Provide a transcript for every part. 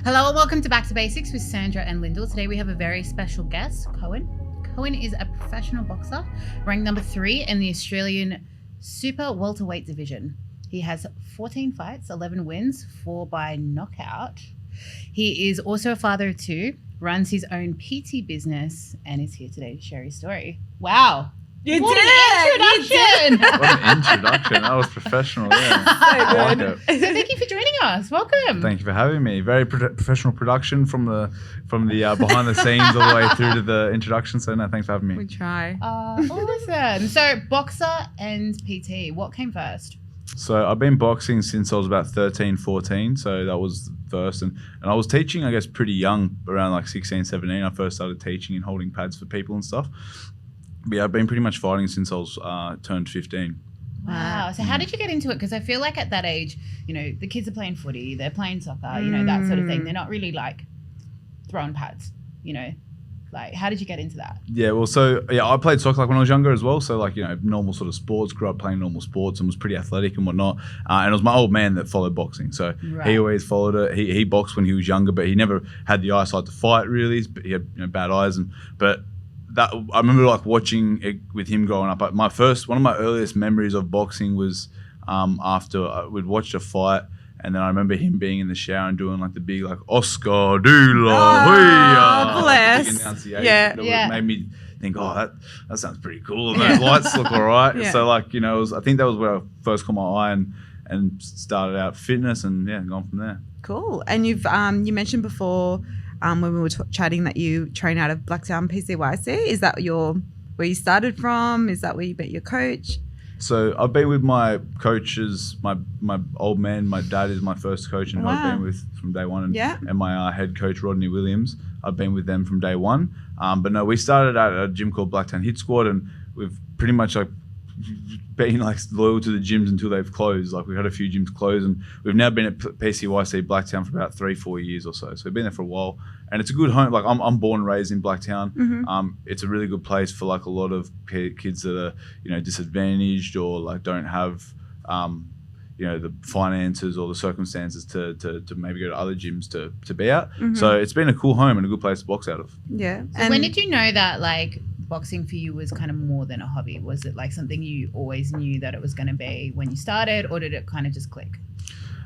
Hello and welcome to Back to Basics with Sandra and Lyndall. Today we have a very special guest, Koen. Koen is a professional boxer, ranked number 3 in the Australian super welterweight division. He has 14 fights, 11 wins, 4 by knockout. He is also a father of 2, runs his own PT business, and is here today to share his story. Wow. What an introduction! What an introduction. That was professional. Yeah. So good. So thank you for joining us. Welcome. Thank you for having me. Very professional production from the behind the scenes all the way through to the introduction. So no, thanks for having me. We try. Awesome. So boxer and PT, what came first? So I've been boxing since I was about 13, 14. So that was the first. And I was teaching, I guess, pretty young, around like 16, 17. I first started teaching and holding pads for people and stuff. But yeah, I've been pretty much fighting since I was turned 15. Wow. So how did you get into it? Because I feel like at that age, you know, the kids are playing footy, they're playing soccer, you know, that sort of thing. They're not really like throwing pads, you know. Like, how did you get into that? Yeah, well, so, yeah, I played soccer like when I was younger as well. So, like, you know, normal sort of sports, grew up playing normal sports and was pretty athletic and whatnot. And it was my old man that followed boxing. So He always followed it. He boxed when he was younger, but he never had the eyesight to fight, really. He had, you know, bad eyes. But that, I remember like watching it with him growing up. One of my earliest memories of boxing was after we'd watched a fight. And then I remember him being in the shower and doing like the big like Oscar Dula. Oh, bless. Yeah. That made me think, oh, that sounds pretty cool. And those lights look all right. Yeah. So like, you know, I think that was where I first caught my eye and started out fitness and gone from there. Cool. And you've you mentioned before when we were chatting that you train out of Blacktown PCYC. Is that where you started from? Is that where you met your coach? So I've been with my coaches, my old man, my dad is my first coach and I've been with from day one. And my head coach, Rodney Williams, I've been with them from day one. But no, we started at a gym called Blacktown Hit Squad and we've pretty much like been like loyal to the gyms until they've closed. Like we've had a few gyms close and we've now been at PCYC Blacktown for about 3-4 years or so. So we've been there for a while and it's a good home. Like I'm born and raised in Blacktown. Mm-hmm. It's a really good place for like a lot of kids that are, you know, disadvantaged or like don't have, you know, the finances or the circumstances to maybe go to other gyms to be at. Mm-hmm. So it's been a cool home and a good place to box out of. Yeah. So when did you know that like boxing for you was kind of more than a hobby? Was it like something you always knew that it was going to be when you started, or did it kind of just click?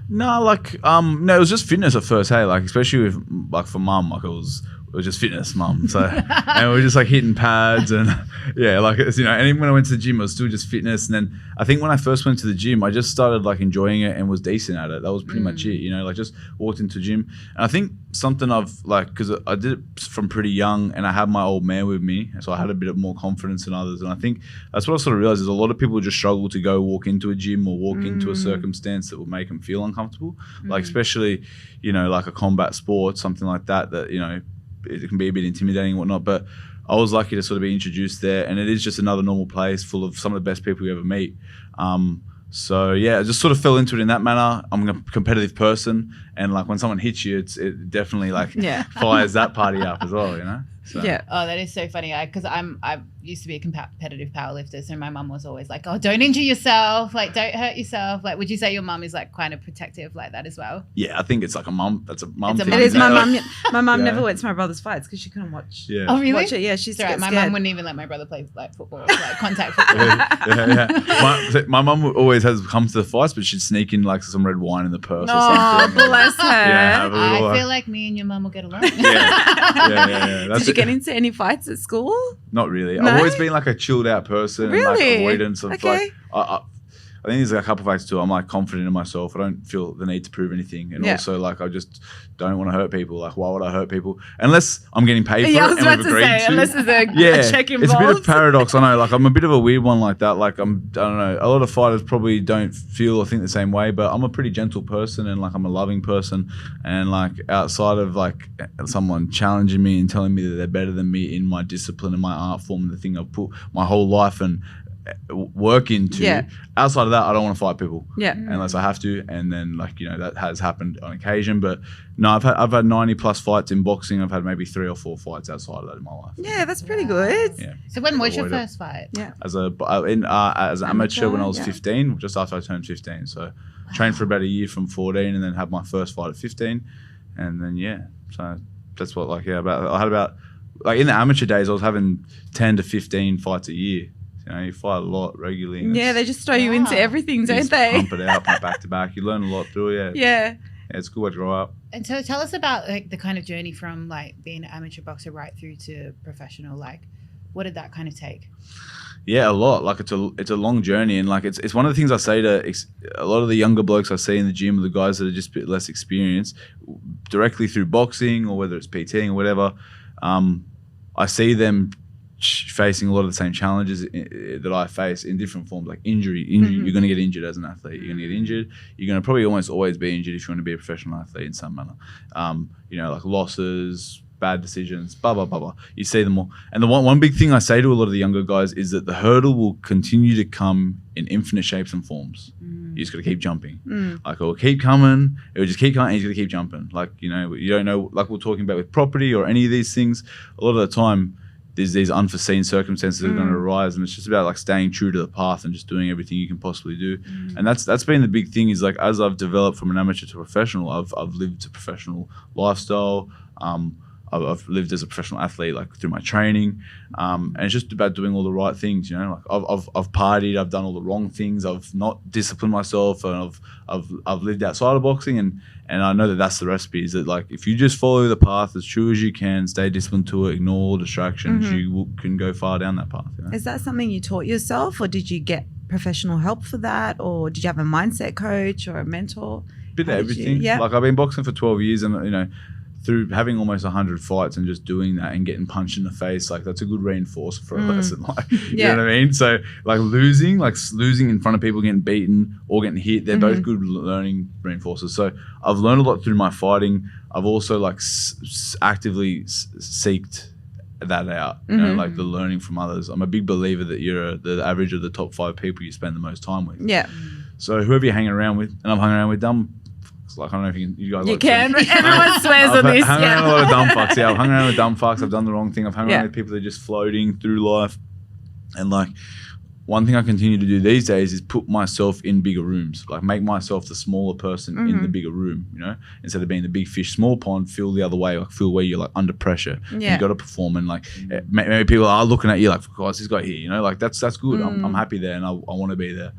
No, like no, it was just fitness at first. Hey, like especially with like for mum, like it was just fitness, mum. So and we were just like hitting pads and like it's, you know. And even when I went to the gym, it was still just fitness. And then I think when I first went to the gym, I just started like enjoying it and was decent at it. That was pretty much it, you know. Like just walked into the gym, and I think something I've like because I did it from pretty young, and I had my old man with me, so I had a bit of more confidence than others. And I think that's what I sort of realized is a lot of people just struggle to go walk into a gym or walk into a circumstance that will make them feel uncomfortable. Like especially, you know, like a combat sport, something like that, you know, it can be a bit intimidating and whatnot, but I was lucky to sort of be introduced there, and it is just another normal place full of some of the best people you ever meet. So yeah, I just sort of fell into it in that manner. I'm a competitive person, and like when someone hits you, it definitely like fires that party up as well, you know. So. Yeah. Oh, that is so funny. Because I used to be a competitive powerlifter, so my mum was always like, "Oh, don't injure yourself. Like, don't hurt yourself." Like, would you say your mum is like kind of protective like that as well? Yeah, I think it's like a mum. That's a mum thing. It is my mum. My mum never went to my brother's fights because she couldn't watch. Yeah. Oh, really? Watch it. Yeah, she's right. My mum wouldn't even let my brother play like football, like contact football. My mum always has come to the fights, but she'd sneak in like some red wine in the purse or something. Oh, bless her. I feel like me and your mum will get along. Yeah. Did you get into any fights at school? Not really. No? I've always been like a chilled out person. Really? And, like avoidance of like I think there's like a couple of factors too. I'm like confident in myself. I don't feel the need to prove anything. And also like I just don't want to hurt people. Like why would I hurt people? Unless I'm getting paid for it and we've agreed to. Unless there's a check involved. It's a bit of paradox. I know. Like I'm a bit of a weird one like that. Like I don't know. A lot of fighters probably don't feel or think the same way, but I'm a pretty gentle person and like I'm a loving person. And like outside of like someone challenging me and telling me that they're better than me in my discipline and my art form, the thing I've put my whole life and work into. Outside of that, I don't want to fight people unless I have to, and then like, you know, that has happened on occasion, but no, I've had 90 plus fights in boxing. I've had maybe 3 or 4 fights outside of that in my life. Yeah, that's pretty good. Yeah. So when was your first fight? As an amateur when I was 15, just after I turned 15. So trained for about a year from 14 and then had my first fight at 15. And then so that's what I had about like in the amateur days I was having 10 to 15 fights a year. You know, you fight a lot regularly. And They just throw you into everything, don't they? Pump it out, back to back. You learn a lot through it. Yeah. It's a good way to grow up. And so tell us about like the kind of journey from like being an amateur boxer right through to professional. Like, what did that kind of take? Yeah, a lot. Like it's a long journey, and like it's one of the things I say to a lot of the younger blokes I see in the gym, or the guys that are just a bit less experienced, directly through boxing or whether it's PTing or whatever. I see them facing a lot of the same challenges that I face in different forms, like injury. Mm-hmm. You're going to get injured as an athlete. You're going to get injured. You're going to probably almost always be injured if you want to be a professional athlete in some manner. Like losses, bad decisions, blah, blah, blah, blah. You see them all. And the one big thing I say to a lot of the younger guys is that the hurdle will continue to come in infinite shapes and forms. You just got to keep jumping. Like it will keep coming. It will just keep coming and you got to keep jumping. Like, you don't know, like we're talking about with property or any of these things, a lot of the time, there's these unforeseen circumstances that are going to arise, and it's just about like staying true to the path and just doing everything you can possibly do. And that's been the big thing is like as I've developed from an amateur to professional, I've lived a professional lifestyle. I've lived as a professional athlete like through my training, and it's just about doing all the right things. Like I've partied, I've done all the wrong things, I've not disciplined myself, and I've lived outside of boxing, and I know that that's the recipe. Is that like if you just follow the path as true as you can, stay disciplined to it, ignore all distractions, you can go far down that path. Is that something you taught yourself, or did you get professional help for that, or did you have a mindset coach or a mentor? Bit of everything. Yeah. Like I've been boxing for 12 years, and through having almost 100 fights and just doing that and getting punched in the face, like that's a good reinforcer for a person. Like, you know what I mean? So like losing in front of people, getting beaten or getting hit, they're both good learning reinforcers. So I've learned a lot through my fighting. I've also like actively seeked that out, like the learning from others. I'm a big believer that you're the average of the top 5 people you spend the most time with. Yeah. So whoever you're hanging around with, and I'm hanging around with dumb. Like I don't know if you guys. You like can. Everyone swears on this. I've hung around a lot of dumb fucks. Yeah, I've hung around with dumb fucks. I've done the wrong thing. I've hung around with people that are just floating through life. And like one thing I continue to do these days is put myself in bigger rooms. Like make myself the smaller person in the bigger room. Instead of being the big fish, small pond. Feel the other way. Like feel where you're like under pressure. Yeah. You got to perform, and like maybe people are looking at you like, "God, this guy here." Like that's good. I'm happy there, and I want to be there.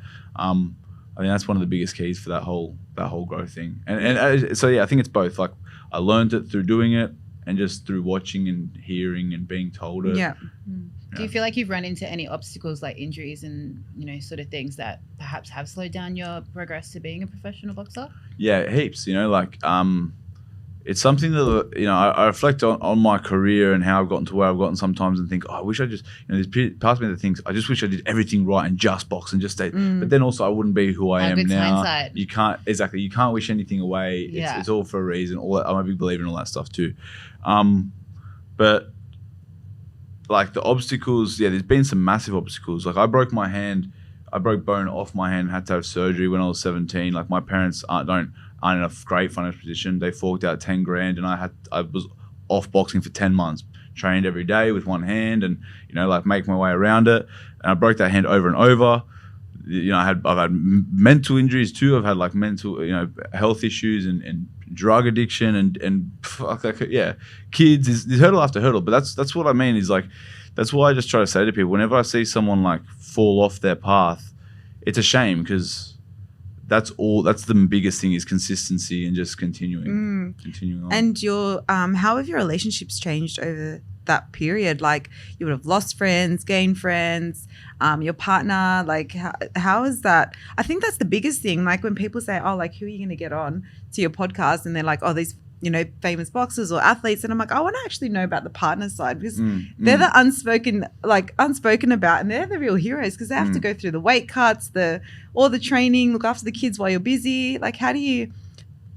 I think that's one of the biggest keys for that whole growth thing. And so, I think it's both. Like I learned it through doing it and just through watching and hearing and being told it. Yeah. Do you feel like you've run into any obstacles like injuries and, sort of things that perhaps have slowed down your progress to being a professional boxer? Yeah, heaps. It's something that, I reflect on my career and how I've gotten to where I've gotten sometimes and think, I wish I just, there's parts of me that thinks, I just wish I did everything right and just box and just stay. But then also I wouldn't be who I am now. Hindsight. You can't wish anything away. It's all for a reason. I'm a big believer in all that stuff too. But like the obstacles, there's been some massive obstacles. Like I broke bone off my hand, had to have surgery when I was 17. Like my parents aren't in a great financial position. They forked out 10 grand and I was off boxing for 10 months, trained every day with one hand and, like make my way around it. And I broke that hand over and over. I've had mental injuries too. I've had like mental, health issues and drug addiction and kids is hurdle after hurdle. But that's what I mean is like, that's why I just try to say to people, whenever I see someone like fall off their path, it's a shame because that's the biggest thing is consistency and just continuing on. And how have your relationships changed over that period? Like you would have lost friends, gained friends, your partner, like how is that? I think that's the biggest thing. Like when people say, oh, like who are you going to get on to your podcast? And they're like, oh, these famous boxers or athletes. And I'm like, I want to actually know about the partner side because they're the unspoken about, and they're the real heroes because they have to go through the weight cuts, all the training, look after the kids while you're busy. Like how do you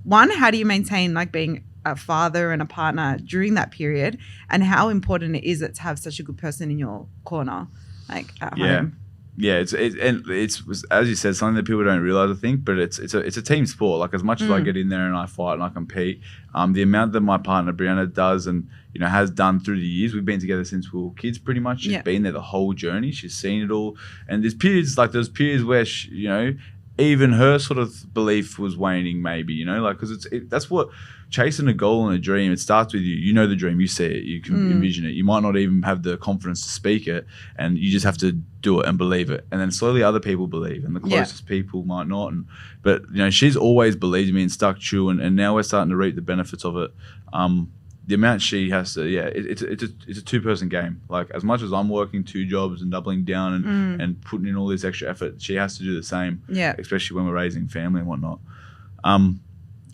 maintain like being a father and a partner during that period, and how important it is to have such a good person in your corner, like at home? Yeah, it's as you said, something that people don't realize, I think, but it's a team sport. Like as much as I get in there and I fight and I compete, the amount that my partner Brianna does and has done through the years, we've been together since we were kids, pretty much. She's been there the whole journey. She's seen it all, and there's periods where even her sort of belief was waning, maybe, you know, like, because that's what chasing a goal and a dream. It starts with you. You know the dream, you see it, you can envision it. You might not even have the confidence to speak it, and you just have to do it and believe it. And then slowly other people believe, and the closest people might not. But you know, she's always believed in me and stuck true, and now we're starting to reap the benefits of it. The amount she has to, it's a two-person game. Like, as much as I'm working 2 jobs and doubling down and putting in all this extra effort, she has to do the same. Yeah. Especially when we're raising family and whatnot.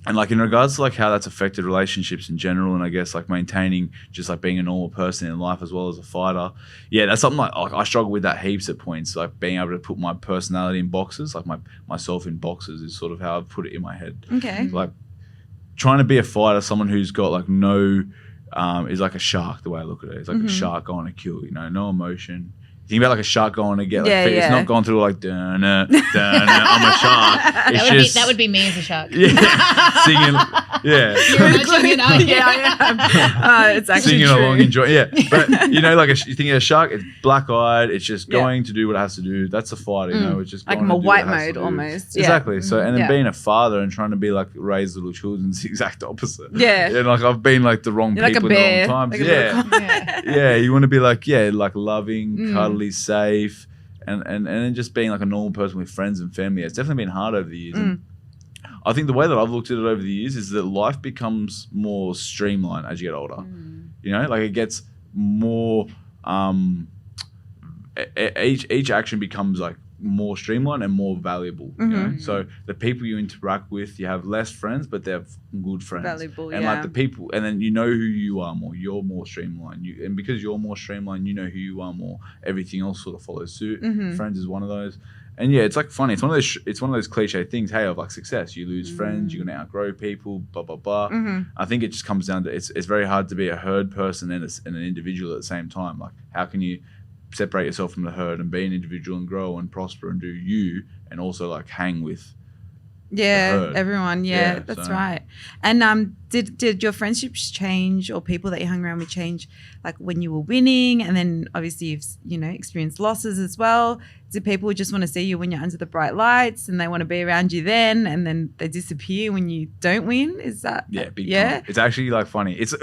And like in regards to like how that's affected relationships in general, and I guess like maintaining just like being a normal person in life as well as a fighter. Yeah, that's something like I struggle with that heaps at points. Like being able to put my personality in boxes, like myself in boxes, is sort of how I've put it in my head. Okay. Like trying to be a fighter, someone who's got like no, is like a shark. The way I look at it, it's like a shark going to kill. You know, no emotion. Think about like a shark going to get like it's not going through like I'm a shark. It's that would be me as a shark. Yeah, singing. Yeah, You're imagining it, aren't you? Yeah, I am. It's actually singing true. along, enjoy. Yeah, but you know, like you think of a shark, it's black-eyed. It's just going to do what it has to do. That's a fighter, you know. It's just like going more to do white what it has mode to do. almost. Exactly. So and then Yeah. being a father and trying to be like raise little children is the exact opposite. Yeah. And like I've been like the wrong You're like a people bear. in the wrong times. Like a Yeah. little- Yeah. Yeah, you want to be like like loving, cuddly, safe, and then just being like a normal person with friends and family. It's definitely been hard over the years. And I think the way that I've looked at it over the years is that life becomes more streamlined as you get older. You know, like it gets more. Each action becomes like more streamlined and more valuable. You know, so the people you interact with, you have less friends, but they're good friends. Valuable, and yeah. like the people, and then you know who you are more. You're more streamlined. And because you're more streamlined, you know who you are more. Everything else sort of follows suit. Friends is one of those. And yeah, it's like funny. It's one of those cliche things. Hey, of like success, you lose friends, you're gonna outgrow people, blah blah blah. I think it just comes down to it's very hard to be a herd person and an individual at the same time. Like, how can you separate yourself from the herd and be an individual and grow and prosper and do you, and also like hang with herd. Everyone. Yeah, that's right. And did your friendships change, or people that you hung around with change, like when you were winning, and then obviously you've experienced losses as well? Do people just want to see you when you're under the bright lights, and they want to be around you then, and then they disappear when you don't win? Is that big time. It's actually like funny. It's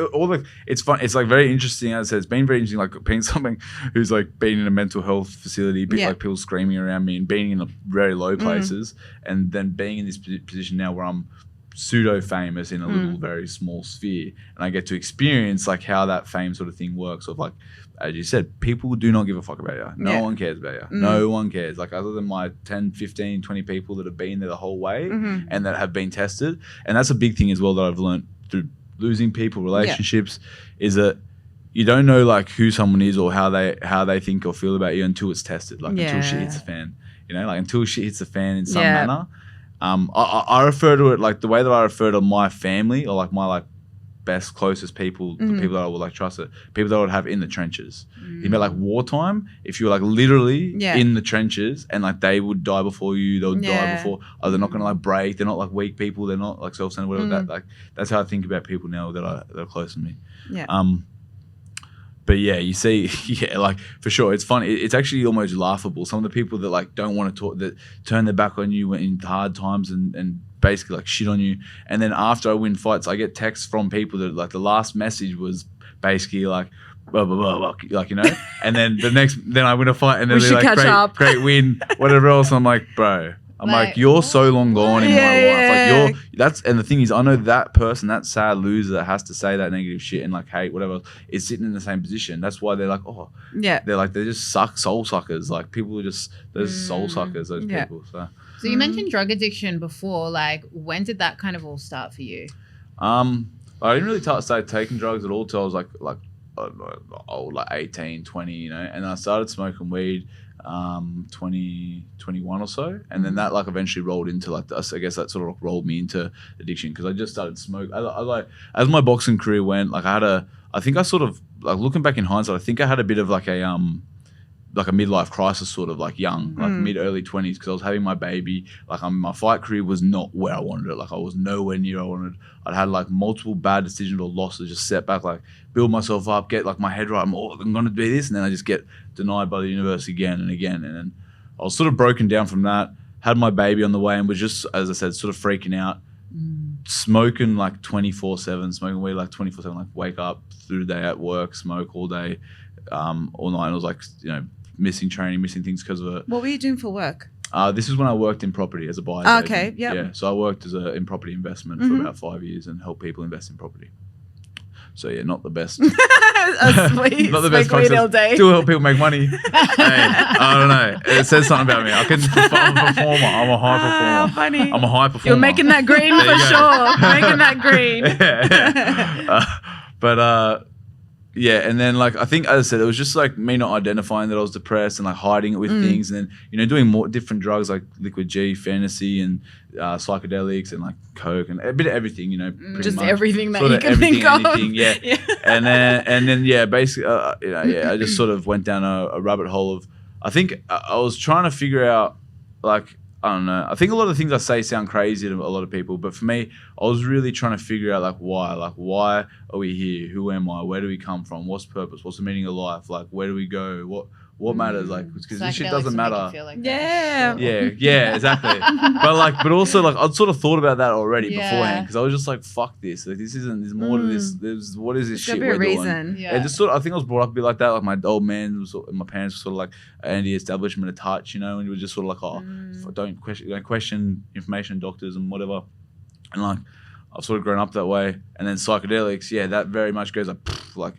fun. It's like very interesting. As I said, it's been very interesting. Like being something who's like been in a mental health facility, like people screaming around me, and being in very low places, and then being in this position now where I'm pseudo famous in a little very small sphere, and I get to experience like how that fame sort of thing works. Of like, as you said, people do not give a fuck about you. No one cares about you. No one cares. Like, other than my 10, 15, 20 people that have been there the whole way and that have been tested. And that's a big thing as well that I've learned through losing people, relationships, is that you don't know like who someone is or how they think or feel about you until it's tested. Like until shit hits the fan. You know, like until shit hits the fan in some manner. I refer to it like the way that I refer to my family, or like my like best, closest people, the people that I would like trust it, people that I would have in the trenches. Think about like wartime, if you're like literally in the trenches and like they would die before you, they would die before, they're not gonna like break, they're not like weak people, they're not like self-centered, whatever. That's how I think about people now that are close to me. But yeah, you see, like for sure, it's fun. It's actually almost laughable. Some of the people that like don't want to talk, that turn their back on you in hard times and basically like shit on you. And then after I win fights, I get texts from people that like the last message was basically like, blah, blah, blah, blah, like, you know. And then then I win a fight, and then they're like, great win, whatever else. I'm like, bro. I'm like, you're so long gone in my life. Like and the thing is, I know that person, that sad loser that has to say that negative shit and like hate, whatever, is sitting in the same position. That's why they're like, they're just soul suckers. Like people are they're just soul suckers, those people. So you mentioned drug addiction before. Like, when did that kind of all start for you? I didn't really start taking drugs at all till I was like old, like 18, 20, you know, and I started smoking weed 2021 or so, and then that like eventually rolled into like I guess that sort of rolled me into addiction, because I just started smoking. I like, as my boxing career went, like I think I sort of like, looking back in hindsight, I think I had a bit of like a midlife crisis, sort of like young, like mid early 20s, because I was having my baby. Like my fight career was not where I wanted it. Like I was nowhere near where I wanted. I'd had like multiple bad decisions or losses, just set back, like build myself up, get like my head right. I'm going to do this, and then I just get denied by the universe again and again. And then I was sort of broken down from that. had my baby on the way and was just, as I said, sort of freaking out, smoking like 24/7, smoking weed like 24/7, like wake up through the day at work, smoke all day, all night. It was like, missing training, missing things because of it. What were you doing for work? This is when I worked in property as a buyer's agent. Okay, yep. Yeah, so I worked in property investment for about 5 years and helped people invest in property. So yeah, not the best. Sweet, Not the best smoke weed process. all day. Still help people make money. Hey, I don't know. It says something about me. I'm a performer. I'm a high performer. Oh, funny. I'm a high performer. You're making that green There for you go. sure. Making that green. Yeah, and then like I think, as I said, it was just like me not identifying that I was depressed and like hiding it with things, and then doing more different drugs like liquid G, fantasy, and psychedelics, and like coke, and a bit of everything, pretty Just much. everything that Sort you of can everything, think of. anything, yeah. And then yeah, basically, I just sort of went down a rabbit hole of, I think I was trying to figure out, like, I don't know. I think a lot of things I say sound crazy to a lot of people, but for me, I was really trying to figure out why are we here? Who am I? Where do we come from? What's purpose? What's the meaning of life? Like, where do we go? What matters? Like, because this shit doesn't matter. Yeah. Yeah, exactly. but also like I'd sort of thought about that already Yeah. beforehand, because I was just like, fuck this. Like, this isn't. There's more to this. What is this There's shit gotta be we're a doing? reason. Yeah. And just sort of, I think I was brought up a bit like that. Like my old man and my parents were sort of like anti-establishment a touch, and you were just sort of like, don't question information doctors and whatever. And like I've sort of grown up that way. And then psychedelics, yeah, that very much goes like,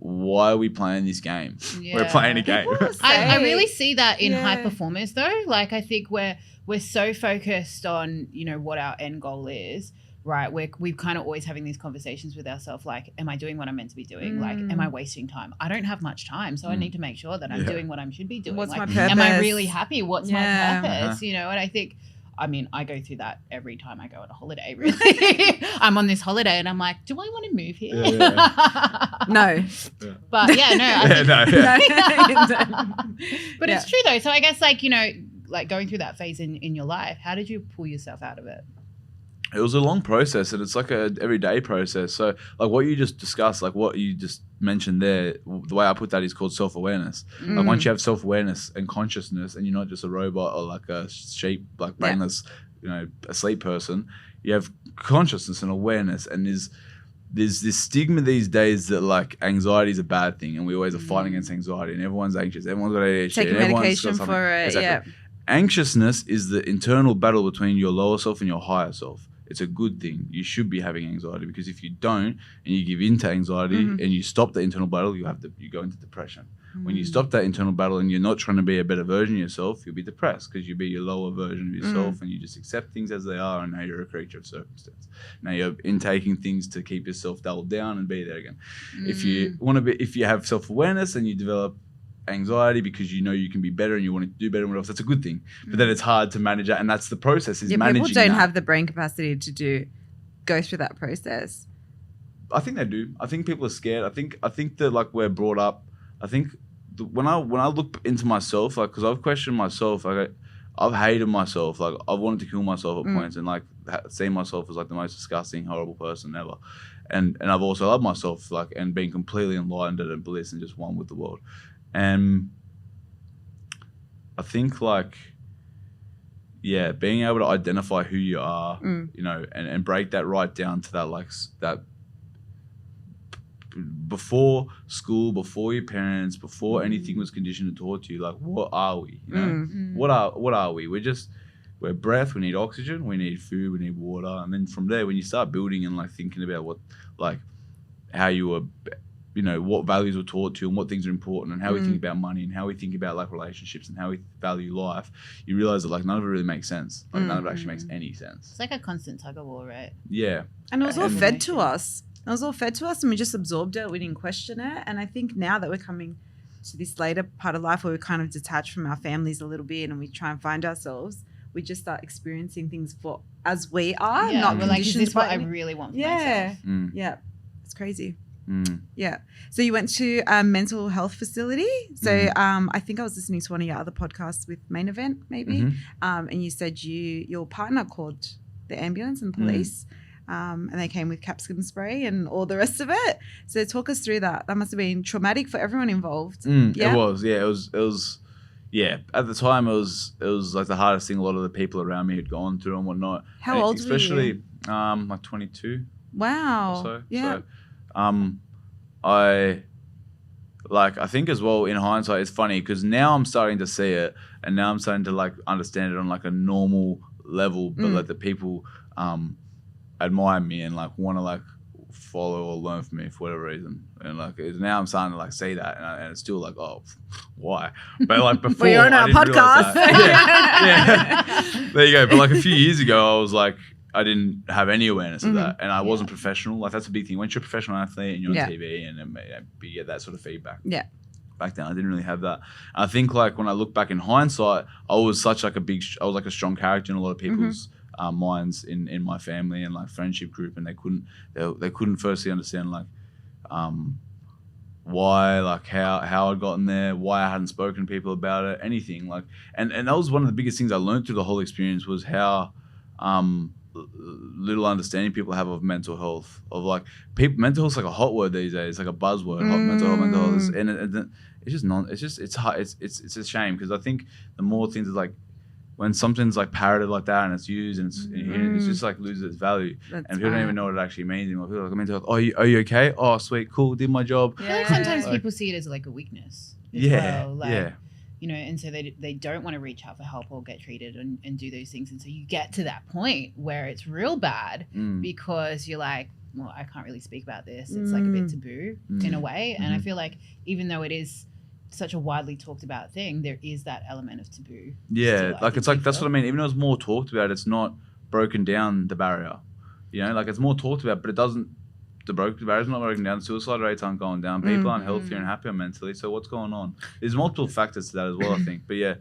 why are we playing this game? Yeah. We're playing a game. I really see that in Yeah. high performers though. Like I think we're so focused on, what our end goal is, right? We're kind of always having these conversations with ourselves, like, am I doing what I'm meant to be doing? Like, am I wasting time? I don't have much time, so I need to make sure that I'm doing what I should be doing. What's like, my am I purpose? really happy? What's Yeah. my purpose? And I think, I go through that every time I go on a holiday, really. I'm on this holiday and I'm like, do I want to move here? No. But yeah, no. I think, but Yeah. it's true though. So I guess like going through that phase in your life, how did you pull yourself out of it? It was a long process, and it's like a everyday process. So like what you just discussed, like what you just mentioned there, the way I put that is called self-awareness. Like once you have self-awareness and consciousness, and you're not just a robot or like a sheep, like brainless, asleep person, you have consciousness and awareness. And there's this stigma these days that like anxiety is a bad thing, and we always are fighting against anxiety, and everyone's anxious, everyone's got ADHD, Taking and everyone's medication got something. for it. Exactly. Yeah. Anxiousness is the internal battle between your lower self and your higher self. It's a good thing. You should be having anxiety, because if you don't and you give in to anxiety and you stop the internal battle, you go into depression. When you stop that internal battle and you're not trying to be a better version of yourself, you'll be depressed, because you'll be your lower version of yourself and you just accept things as they are, and now you're a creature of circumstance. Now you're intaking things to keep yourself doubled down and be there again. If you have self-awareness and you develop anxiety because you can be better and you want to do better and whatever, that's a good thing. But then it's hard to manage that, and that's the process, is managing people don't that. have the brain capacity to go through that process. I think they do. I think people are scared. I think that like we're brought up. I think when I look into myself, like, because I've questioned myself, like I've hated myself, like I've wanted to kill myself at points, and like seen myself as like the most disgusting, horrible person ever. And I've also loved myself, like, and been completely enlightened and bliss and just one with the world. And I think like, yeah, being able to identify who you are, and break that right down to that, like that before school, before your parents, before anything was conditioned and taught to you, like, what are we? What are we? We're breath. We need oxygen. We need food. We need water. And then from there, when you start building and like thinking about what, like, how you were, what values were taught to you and what things are important, and how we think about money and how we think about like relationships and how we value life, you realize that like none of it really makes sense. Like none of it actually makes any sense. It's like a constant tug of war, right? Yeah. And it was all And- fed to us. It was all fed to us, and we just absorbed it. We didn't question it. And I think now that we're coming to this later part of life where we're kind of detached from our families a little bit and we try and find ourselves, we just start experiencing things for as we are, Yeah, not we're like, is conditioned this what by I any- really want for Yeah. myself? Yeah. It's crazy. Mm. Yeah. So you went to a mental health facility. So I think I was listening to one of your other podcasts with Main Event, maybe. And you said your partner called the ambulance and police. And they came with capsicum spray and all the rest of it. So talk us through that. That must have been traumatic for everyone involved. Yeah? It was. Yeah, it was. yeah, at the time it was like the hardest thing a lot of the people around me had gone through and whatnot. How And old were you? especially like 22 Wow. or so. Yeah. So I think as well in hindsight it's funny because now I'm starting to see it and now I'm starting to like understand it on like a normal level, but like the people admire me and like want to like follow or learn from me for whatever reason, and like now I'm starting to like see that, and it's still like, oh, why? But like before, Well, you're on I our didn't realize podcast. that. Yeah. There you go. But like a few years ago, I was like, I didn't have any awareness of that, and I wasn't professional. Like that's a big thing. Once you're a professional athlete and you're on TV, and you get that sort of feedback. Yeah. Back then, I didn't really have that. I think like when I look back in hindsight, I was such like I was like a strong character in a lot of people's minds in my family and like friendship group, and they couldn't firstly understand like why, like how I'd gotten there, why I hadn't spoken to people about it, anything like, and that was one of the biggest things I learned through the whole experience was how little understanding people have of mental health, of like mental health's like a hot word these days, like a buzzword. Mental health, and it's just it's hard. It's a shame because I think the more things is like when something's like parroted like that and it's used and it's just like loses its value. And people don't even know what it actually means anymore. People are like, mental health, are you okay? Oh, sweet, cool, did my job. I feel like sometimes people see it as like a weakness as well. Like, you know, and so they don't want to reach out for help or get treated and do those things. And so you get to that point where it's real bad because you're like, well, I can't really speak about this. It's like a bit taboo in a way. And I feel like even though it is such a widely talked about thing, there is that element of taboo. Yeah, like it's like that's what I mean. Even though it's more talked about, it's not broken down the barrier. You know, like it's more talked about, but it doesn't. The barrier's not broken down. Suicide rates aren't going down. People aren't healthier and happier mentally. So what's going on? There's multiple factors to that as well, I think. But yeah.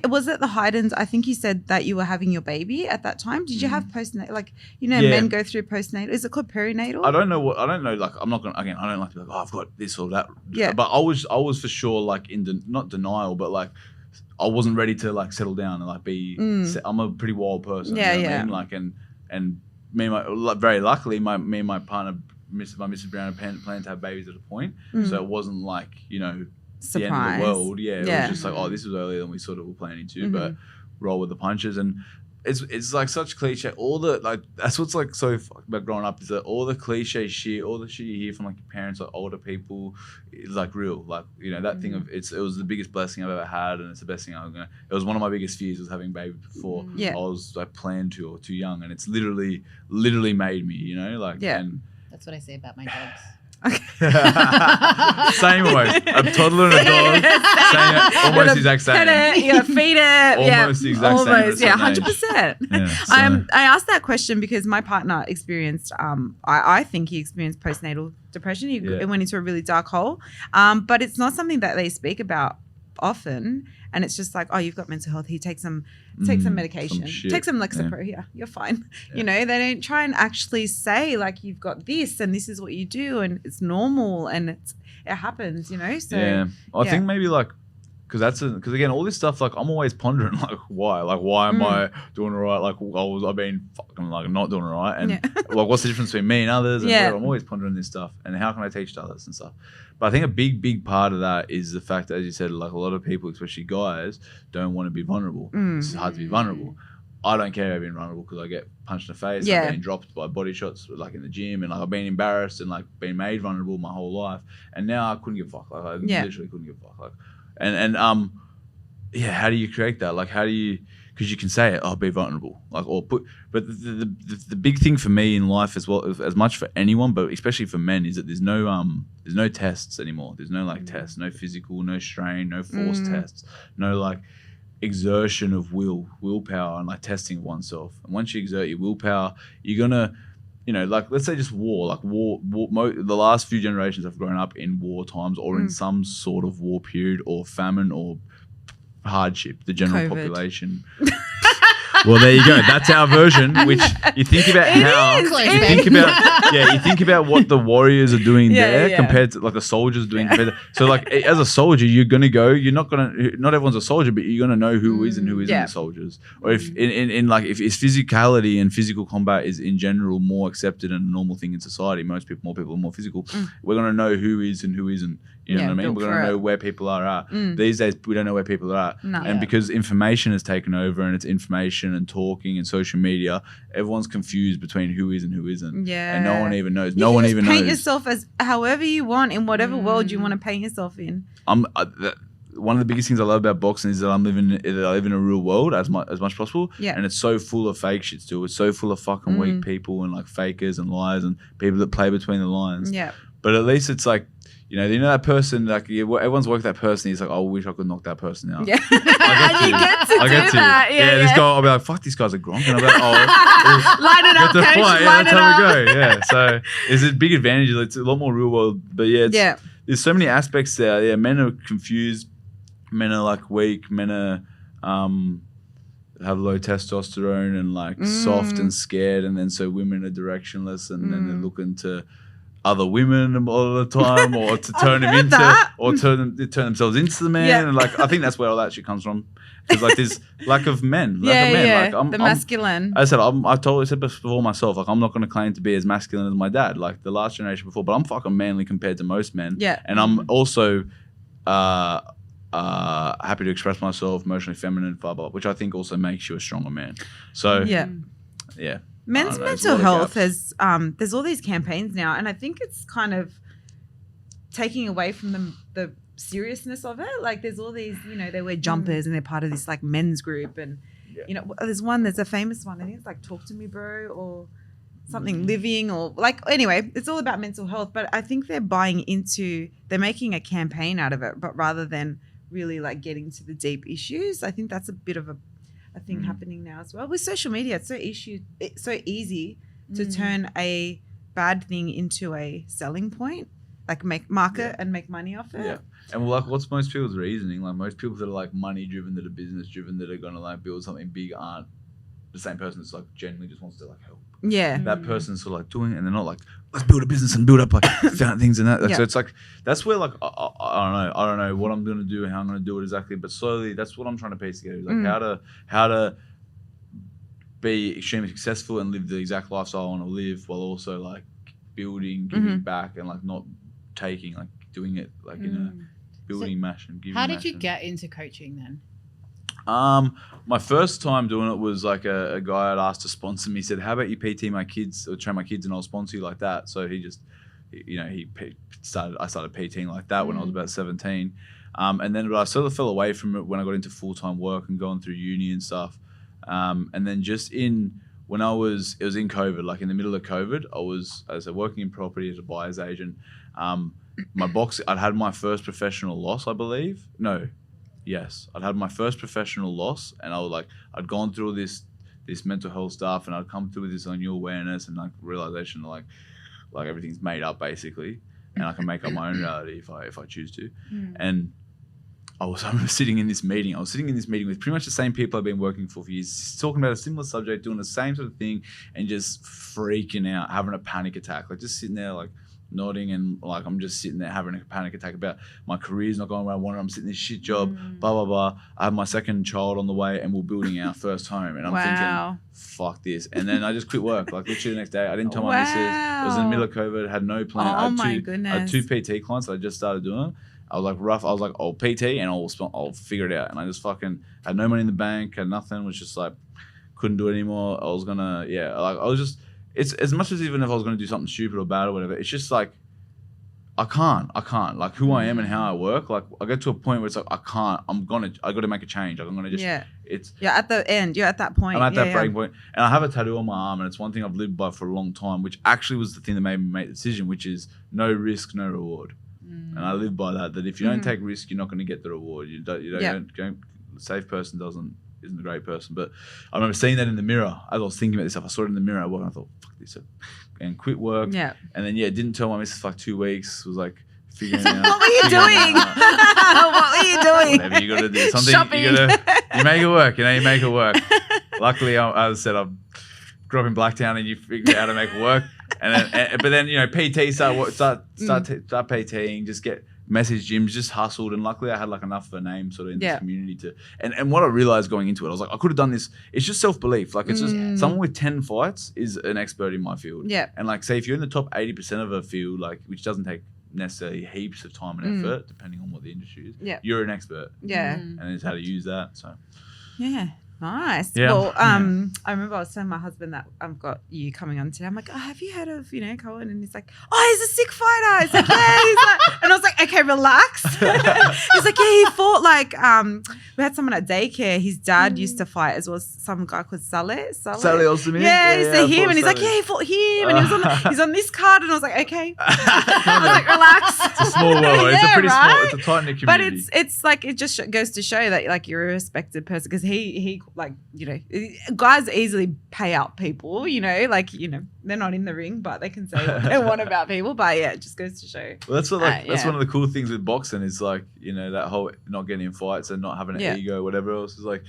Was it the Haydens? I think you said that you were having your baby at that time. Did you have postnatal? Like, you know, men go through postnatal. Is it called perinatal? I don't know. Like, I'm not going to, again, I don't like to be like, oh, I've got this or that. Yeah. But I was for sure like not denial, but like I wasn't ready to like settle down and like be, I'm a pretty wild person. Yeah, you know what I mean? Like, and me and very luckily, me and my partner, Mrs. Brown, had planned to have babies at a point. So it wasn't like, you know, Surprise. the end of the world. Yeah, it was just like, oh, this was earlier than we sort of were planning to, but roll with the punches. And it's like such cliche. All the like that's what's like so fucked about growing up is that all the cliche shit, all the shit you hear from like your parents, like older people, is like real. Like, you know, that thing of it was the biggest blessing I've ever had, and it's the best thing I'm gonna. It was one of my biggest fears was having a baby before I was like planned to or too young, and it's literally made me. You know, like and that's what I say about my dogs. Same almost. A toddler and a dog. Same, almost the exact same. Pet it, you feed it. Almost the exact same. Almost, 100%. Yeah, so. I asked that question because my partner experienced, I think he experienced postnatal depression. He went into a really dark hole. But it's not something that they speak about often. And it's just like, oh, you've got mental health. Take some medication. Take some Lexapro. Yeah, you're fine. Yeah. You know, they don't try and actually say like you've got this and this is what you do and it's normal and it happens. You know, so I think maybe like because again all this stuff like I'm always pondering like why am I doing all right? Like I've been fucking like not doing all right and like what's the difference between me and others? And I'm always pondering this stuff and how can I teach to others and stuff. But I think a big part of that is the fact that, as you said, like a lot of people, especially guys, don't want to be vulnerable. It's hard to be vulnerable. I don't care about being vulnerable because I get punched in the face. I've been dropped by body shots like in the gym, and like I've been embarrassed and like been made vulnerable my whole life. And now I couldn't give a fuck. Like I literally couldn't give a fuck. Like, and how do you create that? Like how do you? Because you can say it, be vulnerable, like But the big thing for me in life as well, as much for anyone, but especially for men, is that there's no tests anymore. There's no like tests, no physical, no strain, no force tests, no like exertion of willpower and like testing of oneself. And once you exert your willpower, you're gonna, you know, like let's say just war. Like the last few generations have grown up in war times or in some sort of war period or famine or hardship, the general population. Well, there you go. That's our version. Which you think about how you think about what the warriors are doing there compared to like the soldiers doing. So like as a soldier, you're gonna go. You're not gonna. Not everyone's a soldier, but you're gonna know who is and who isn't the soldiers. Or if in like if it's physicality and physical combat is in general more accepted and a normal thing in society, more people are more physical. We're gonna know who is and who isn't. You know what I mean? We're going to know where people are at. These days, we don't know where people are at. No. Because information has taken over and it's information and talking and social media, everyone's confused between who is and who isn't. Yeah. And no one even knows. You can just paint yourself as however you want in whatever world you want to paint yourself in. One of the biggest things I love about boxing is that I live in a real world as much as possible. Yeah. And it's so full of fake shit still. It's so full of fucking weak people and like fakers and liars and people that play between the lines. Yeah. But at least it's like, you know that person, like everyone's worked that person. He's like, oh, I wish I could knock that person out. Yeah. And you get to do that. Yeah, this guy, I'll be like, fuck, this guy's a gronk. And I'll be like, oh. Line it up, coach. Line that's it how up. we go. Yeah. So it's a big advantage. It's a lot more real world. But yeah, there's so many aspects there. Yeah, men are confused. Men are like weak. Men are have low testosterone and like soft and scared. And then so women are directionless and then they're looking to other women all the time, or to turn them into, or turn themselves into the man, and like I think that's where all that shit comes from. Because like there's lack of men, Like, the masculine. I totally said before myself, like I'm not going to claim to be as masculine as my dad, like the last generation before, but I'm fucking manly compared to most men. Yeah, and I'm also happy to express myself, emotionally feminine, blah blah, which I think also makes you a stronger man. So yeah. Men's mental health has there's all these campaigns now, and I think it's kind of taking away from the seriousness of it. Like there's all these, you know, they wear jumpers and they're part of this like men's group, and you know, there's a famous one. I think it's like Talk to Me Bro or something living, or like anyway, it's all about mental health. But I think they're making a campaign out of it, but rather than really like getting to the deep issues. I think that's a bit of a thing happening now as well with social media. It's so easy to turn a bad thing into a selling point, like make money off it. Yeah. And like, what's most people's reasoning? Like most people that are like money driven, that are business driven, that are going to like build something big aren't the same person that's like genuinely just wants to like help. Yeah. That person's sort of like doing it, and they're not like, let's build a business and build up like found things and that. Like, so it's like, that's where like, I don't know what I'm going to do and how I'm going to do it exactly, but slowly that's what I'm trying to piece together. Like how to be extremely successful and live the exact lifestyle I want to live, while also like building, giving back, and like not taking, like doing it like in a building mash and giving. How did you get into coaching then? My first time doing it was like a guy I'd asked to sponsor me. He said, how about you PT my kids or train my kids and I'll sponsor you like that. So he just, you know, I started PTing like that when I was about 17. And then but I sort of fell away from it when I got into full-time work and going through uni and stuff. And then when it was in COVID, like in the middle of COVID, I was working in property as a buyer's agent. I'd had my first professional loss, I believe. Yes, I'd had my first professional loss, and I'd gone through this mental health stuff, and I'd come through with this new awareness and like realization that like everything's made up basically, and I can make up my own reality if I choose to. And I remember sitting in this meeting. I was sitting in this meeting with pretty much the same people I've been working for years, talking about a similar subject, doing the same sort of thing, and just freaking out, having a panic attack, like just sitting there like nodding, and like I'm just sitting there having a panic attack about my career's not going where I want it. I'm sitting in this shit job, blah blah blah. I have my second child on the way, and we're building our first home, and I'm thinking, fuck this. And then I just quit work, like literally the next day. I didn't tell my missus. It was in the middle of COVID. Had no plan. I had two PT clients that I just started doing. I was like rough. I was like, I'll PT and I'll figure it out. And I just fucking had no money in the bank, had nothing. Was just like couldn't do it anymore. I was gonna it's as much as even if I was going to do something stupid or bad or whatever, it's just like, I can't, like who I am and how I work. Like I get to a point where it's like, I got to make a change. Like I'm going to just, you're at the end. You're at that point. I'm at that breaking point. And I have a tattoo on my arm, and it's one thing I've lived by for a long time, which actually was the thing that made me make the decision, which is no risk, no reward. And I live by that if you don't take risk, you're not going to get the reward. You don't safe person isn't a great person. But I remember seeing that in the mirror as I was thinking about this stuff. I saw it in the mirror and I thought, fuck this, and quit work. Yeah. And then didn't tell my missus for like 2 weeks. Was like figuring out. What were you doing? What were you doing? Whatever you got to do. Something shopping. You make it work. You make it work. luckily, as I said, I grew up in Blacktown, and you figure out how to make it work. But then PT start PTing, just get message gyms, just hustled, and luckily I had like enough of a name sort of in this community to. And what I realized going into it, I was like, I could have done this. It's just self belief. Like it's just someone with 10 fights is an expert in my field. Yeah. And like, say if you're in the top 80% of a field, like which doesn't take necessarily heaps of time and effort, depending on what the industry is. Yeah. You're an expert. Yeah. And it's how to use that. So. Yeah. Nice. Yeah. Well, I remember I was telling my husband that I've got you coming on today. I'm like, oh, have you heard of, Koen? And he's like, oh, he's a sick fighter. He's like, yeah. He's like, and I was like, okay, relax. He's like, yeah, he fought like, we had someone at daycare. His dad used to fight as well as some guy called Saleh. Saleh Osman? Yeah, so him. And he's like, yeah, he fought him. And he's on this card. And I was like, okay. I was like, relax. It's a small world. It's a pretty small, it's a tight-knit community. But it's like, it just goes to show that like you're a respected person, because he like, guys easily pay out people, they're not in the ring, but they can say what they want about people. But yeah, it just goes to show. Well, that's what that's one of the cool things with boxing is like, that whole not getting in fights and not having an ego, whatever else is like.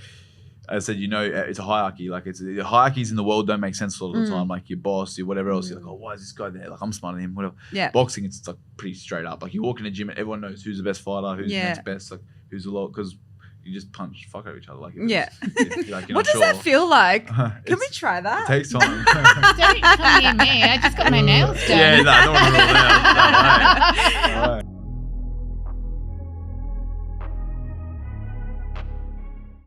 I said, it's a hierarchy. Like the hierarchies in the world don't make sense all the time. Like your boss, your whatever else. You're like, oh, why is this guy there? Like I'm smarter than him. Whatever. Yeah. Boxing, it's like pretty straight up. Like you walk in a gym and everyone knows who's the best fighter, who's the next best, like who's the low, because you just punch fuck out each other. Like what does that feel like? Can we try that? It takes time. Don't come near me. I just got my nails done. Yeah, no, I don't want to roll down. No,